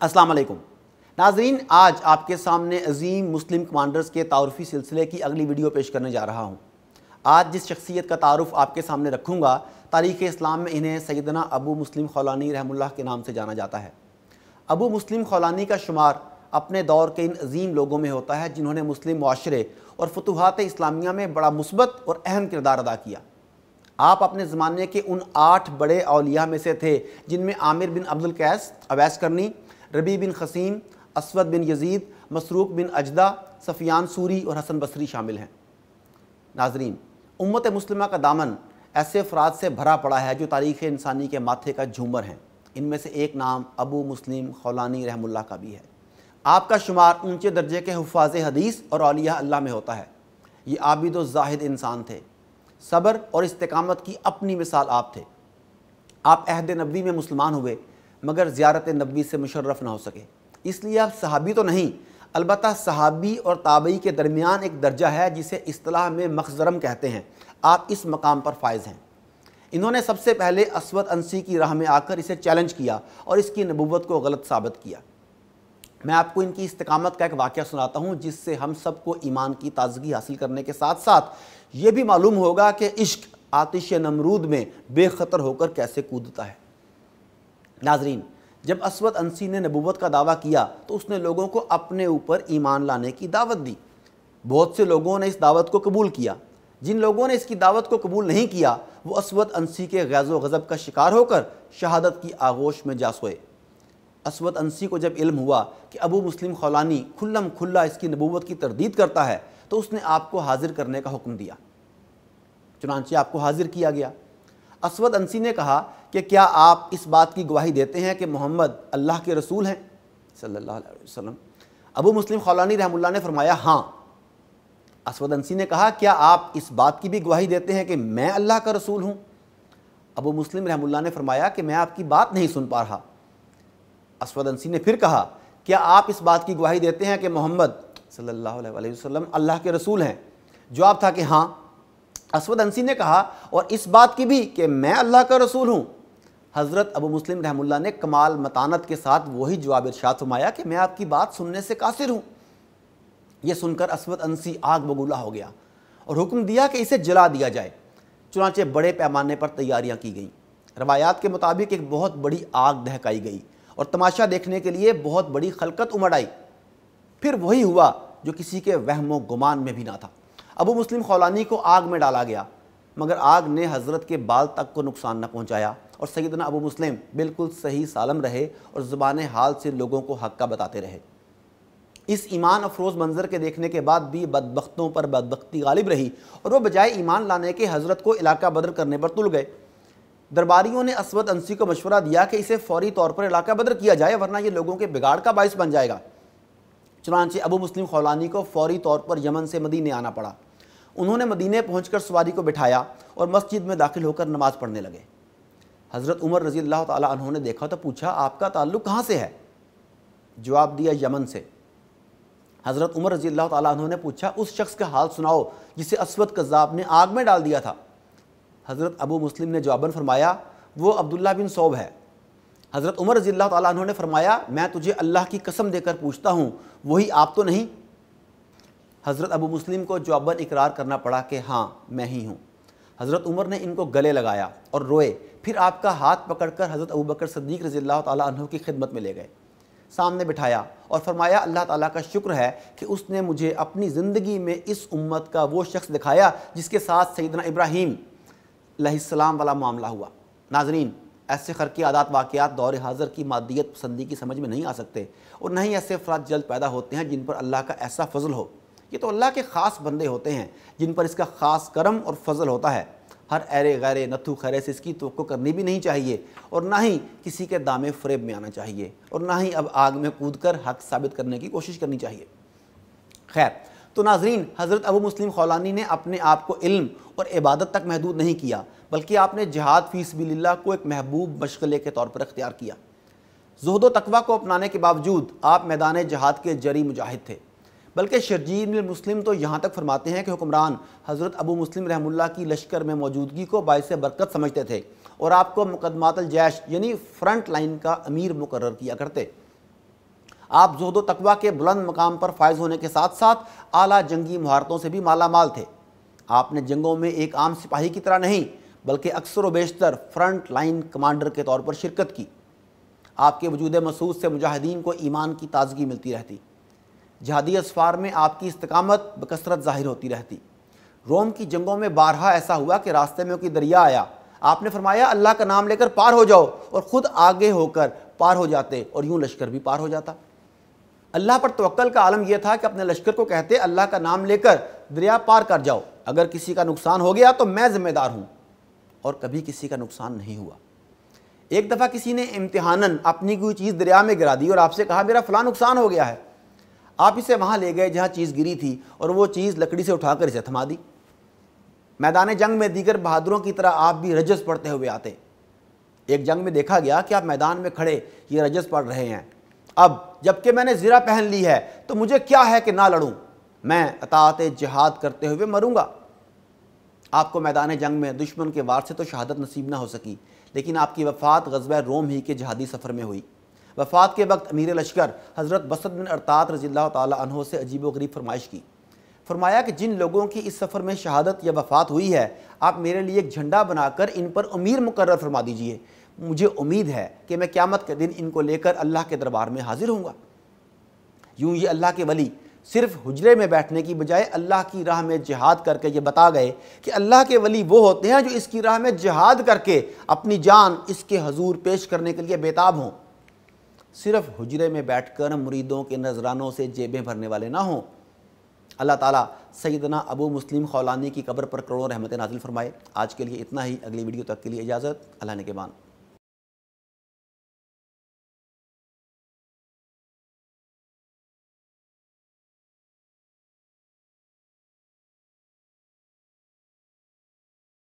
السلام علیکم ناظرین، آج آپ کے سامنے عظیم مسلم کمانڈرز کے تعارفی سلسلے کی اگلی ویڈیو پیش کرنے جا رہا ہوں۔ آج جس شخصیت کا تعارف آپ کے سامنے رکھوں گا، تاریخ اسلام میں انہیں سیدنا ابو مسلم خولانی رحمہ اللہ کے نام سے جانا جاتا ہے۔ ابو مسلم خولانی کا شمار اپنے دور کے ان عظیم لوگوں میں ہوتا ہے جنہوں نے مسلم معاشرے اور فتوحات اسلامیہ میں بڑا مثبت اور اہم کردار ادا کیا۔ آپ اپنے زمانے کے ان 8 بڑے اولیاء میں سے تھے جن میں عامر بن عبد القیس، اویس کرنی، ربیع بن خثیم، اسود بن یزید، مسروق بن اجدہ، سفیان سوری اور حسن بصری شامل ہیں۔ ناظرین، امت مسلمہ کا دامن ایسے افراد سے بھرا پڑا ہے جو تاریخ انسانی کے ماتھے کا جھومر ہیں۔ ان میں سے ایک نام ابو مسلم خولانی رحمہ اللہ کا بھی ہے۔ آپ کا شمار اونچے درجے کے حفاظ حدیث اور اولیاء اللہ میں ہوتا ہے۔ یہ عابد و زاہد انسان تھے۔ صبر اور استقامت کی اپنی مثال آپ تھے۔ آپ عہد نبوی میں مسلمان ہوئے مگر زیارت نبوی سے مشرف نہ ہو سکے، اس لیے آپ صحابی تو نہیں، البتہ صحابی اور تابعی کے درمیان ایک درجہ ہے جسے اصطلاح میں مخزرم کہتے ہیں۔ آپ اس مقام پر فائز ہیں۔ انہوں نے سب سے پہلے اسود انسی کی راہ میں آ کر اسے چیلنج کیا اور اس کی نبوت کو غلط ثابت کیا۔ میں آپ کو ان کی استقامت کا ایک واقعہ سناتا ہوں جس سے ہم سب کو ایمان کی تازگی حاصل کرنے کے ساتھ ساتھ یہ بھی معلوم ہوگا کہ عشق آتش نمرود میں بے خطر ہو کر کیسے کودتا ہے۔ ناظرین، جب اسود انسی نے نبوت کا دعویٰ کیا تو اس نے لوگوں کو اپنے اوپر ایمان لانے کی دعوت دی۔ بہت سے لوگوں نے اس دعوت کو قبول کیا۔ جن لوگوں نے اس کی دعوت کو قبول نہیں کیا وہ اسود انسی کے غیظ و غضب کا شکار ہو کر شہادت کی آغوش میں جا سوئے۔ اسود انسی کو جب علم ہوا کہ ابو مسلم خولانی کھلم کھلا اس کی نبوت کی تردید کرتا ہے تو اس نے آپ کو حاضر کرنے کا حکم دیا۔ چنانچہ آپ کو حاضر کیا گیا۔ اسود انسی نے کہا کہ کیا آپ اس بات کی گواہی دیتے ہیں کہ محمد اللہ کے رسول ہیں صلی اللہ علیہ وسلم؟ ابو مسلم خولانی رحمہ اللہ نے فرمایا ہاں۔ اسود انسی نے کہا کیا آپ اس بات کی بھی گواہی دیتے ہیں کہ میں اللہ کا رسول ہوں؟ ابو مسلم رحمہ اللہ نے فرمایا کہ میں آپ کی بات نہیں سن پا رہا۔ اسود انسی نے پھر کہا کیا آپ اس بات کی گواہی دیتے ہیں کہ محمد صلی اللہ علیہ وسلم اللہ کے رسول ہیں؟ جواب تھا کہ ہاں۔ اسود انسی نے کہا اور اس بات کی بھی کہ میں اللہ کا رسول ہوں؟ حضرت ابو مسلم رحمہ اللہ نے کمال متانت کے ساتھ وہی جواب ارشاد فرمایا کہ میں آپ کی بات سننے سے قاصر ہوں۔ یہ سن کر اسود انسی آگ بگولا ہو گیا اور حکم دیا کہ اسے جلا دیا جائے۔ چنانچہ بڑے پیمانے پر تیاریاں کی گئیں۔ روایات کے مطابق ایک بہت بڑی آگ دہکائی گئی اور تماشا دیکھنے کے لیے بہت بڑی خلقت امڑ آئی۔ پھر وہی ہوا جو کسی کے وہم و گمان میں بھی نہ تھا۔ ابو مسلم خولانی کو آگ میں ڈالا گیا مگر آگ نے حضرت کے بال تک کو نقصان نہ پہنچایا اور سیدنا ابو مسلم بالکل صحیح سالم رہے اور زبان حال سے لوگوں کو حق کا بتاتے رہے۔ اس ایمان افروز منظر کے دیکھنے کے بعد بھی بدبختوں پر بدبختی غالب رہی اور وہ بجائے ایمان لانے کے حضرت کو علاقہ بدر کرنے پر تل گئے۔ درباریوں نے اسود انسی کو مشورہ دیا کہ اسے فوری طور پر علاقہ بدر کیا جائے ورنہ یہ لوگوں کے بگاڑ کا باعث بن جائے گا۔ چنانچہ ابو مسلم خولانی کو فوری طور پر یمن سے مدینے آنا پڑا۔ انہوں نے مدینے پہنچ کر سواری کو بٹھایا اور مسجد میں داخل ہو کر نماز پڑھنے لگے۔ حضرت عمر رضی اللہ تعالی عنہ نے دیکھا تو پوچھا آپ کا تعلق کہاں سے ہے؟ جواب دیا یمن سے۔ حضرت عمر رضی اللہ تعالی عنہ نے پوچھا اس شخص کا حال سناؤ جسے اسود کذاب نے آگ میں ڈال دیا تھا۔ حضرت ابو مسلم نے جواباً فرمایا وہ عبداللہ بن صوب ہے۔ حضرت عمر رضی اللہ تعالیٰ عنہ نے فرمایا میں تجھے اللہ کی قسم دے کر پوچھتا ہوں وہی آپ تو نہیں؟ حضرت ابو مسلم کو جواباً اقرار کرنا پڑا کہ ہاں میں ہی ہوں۔ حضرت عمر نے ان کو گلے لگایا اور روئے، پھر آپ کا ہاتھ پکڑ کر حضرت ابو بکر صدیق رضی اللہ تعالیٰ عنہ کی خدمت میں لے گئے، سامنے بٹھایا اور فرمایا اللہ تعالیٰ کا شکر ہے کہ اس نے مجھے اپنی زندگی میں اس امت کا وہ شخص دکھایا جس کے ساتھ سیدنا ابراہیم علیہ السلام والا معاملہ ہوا۔ ناظرین، ایسے خرقی عادات واقعات دور حاضر کی مادیت پسندی کی سمجھ میں نہیں آ سکتے اور نہ ہی ایسے افراد جلد پیدا ہوتے ہیں جن پر اللہ کا ایسا فضل ہو۔ یہ تو اللہ کے خاص بندے ہوتے ہیں جن پر اس کا خاص کرم اور فضل ہوتا ہے۔ ہر ایرے غیرے نتھو خیرے سے اس کی توقع کرنی بھی نہیں چاہیے اور نہ ہی کسی کے دامے فریب میں آنا چاہیے اور نہ ہی اب آگ میں کود کر حق ثابت کرنے کی کوشش کرنی چاہیے۔ خیر تو ناظرین، حضرت ابو مسلم خولانی نے اپنے آپ کو علم اور عبادت تک محدود نہیں کیا بلکہ آپ نے جہاد فی سبیل اللہ کو ایک محبوب مشغلے کے طور پر اختیار کیا۔ زہد و تقویٰ کو اپنانے کے باوجود آپ میدان جہاد کے جری مجاہد تھے۔ بلکہ شرجیل بن مسلم تو یہاں تک فرماتے ہیں کہ حکمران حضرت ابو مسلم رحمہ اللہ کی لشکر میں موجودگی کو باعث برکت سمجھتے تھے اور آپ کو مقدمات الجیش یعنی فرنٹ لائن کا امیر مقرر کیا کرتے۔ آپ زہد و تقوی کے بلند مقام پر فائز ہونے کے ساتھ ساتھ اعلیٰ جنگی مہارتوں سے بھی مالا مال تھے۔ آپ نے جنگوں میں ایک عام سپاہی کی طرح نہیں بلکہ اکثر و بیشتر فرنٹ لائن کمانڈر کے طور پر شرکت کی۔ آپ کے وجود مسعود سے مجاہدین کو ایمان کی تازگی ملتی رہتی۔ جہادی اسفار میں آپ کی استقامت بکثرت ظاہر ہوتی رہتی۔ روم کی جنگوں میں بارہا ایسا ہوا کہ راستے میں کوئی دریا آیا، آپ نے فرمایا اللہ کا نام لے کر پار ہو جاؤ، اور خود آگے ہو کر پار ہو جاتے اور یوں لشکر بھی پار ہو جاتا۔ اللہ پر توکل کا عالم یہ تھا کہ اپنے لشکر کو کہتے اللہ کا نام لے کر دریا پار کر جاؤ، اگر کسی کا نقصان ہو گیا تو میں ذمہ دار ہوں، اور کبھی کسی کا نقصان نہیں ہوا۔ ایک دفعہ کسی نے امتحاناً اپنی کوئی چیز دریا میں گرا دی اور آپ سے کہا میرا فلاں نقصان ہو گیا ہے۔ آپ اسے وہاں لے گئے جہاں چیز گری تھی اور وہ چیز لکڑی سے اٹھا کر اسے تھما دی۔ میدان جنگ میں دیگر بہادروں کی طرح آپ بھی رجز پڑھتے ہوئے آتے۔ ایک جنگ میں دیکھا گیا کہ آپ میدان میں کھڑے یہ رجز پڑھ رہے ہیں، اب جب کہ میں نے زرہ پہن لی ہے تو مجھے کیا ہے کہ نہ لڑوں، میں اطاعت جہاد کرتے ہوئے مروں گا۔ آپ کو میدان جنگ میں دشمن کے وار سے تو شہادت نصیب نہ ہو سکی، لیکن آپ کی وفات غزوہ روم ہی کے جہادی سفر میں ہوئی۔ وفات کے وقت امیر لشکر حضرت بسط بن ارطاط رضی اللہ تعالیٰ عنہ سے عجیب و غریب فرمائش کی۔ فرمایا کہ جن لوگوں کی اس سفر میں شہادت یا وفات ہوئی ہے آپ میرے لیے ایک جھنڈا بنا کر ان پر امیر مقرر فرما دیجئے، مجھے امید ہے کہ میں قیامت کے دن ان کو لے کر اللہ کے دربار میں حاضر ہوں گا۔ یوں یہ اللہ کے ولی صرف حجرے میں بیٹھنے کی بجائے اللہ کی راہ میں جہاد کر کے یہ بتا گئے کہ اللہ کے ولی وہ ہوتے ہیں جو اس کی راہ میں جہاد کر کے اپنی جان اس کے حضور پیش کرنے کے لیے بیتاب ہوں، صرف حجرے میں بیٹھ کر مریدوں کے نذرانوں سے جیبیں بھرنے والے نہ ہوں۔ اللہ تعالیٰ سیدنا ابو مسلم خولانی کی قبر پر کروڑوں رحمتیں نازل فرمائے۔ آج کے لیے اتنا ہی، اگلی ویڈیو تک کے لیے اجازت، اللہ نگہبان۔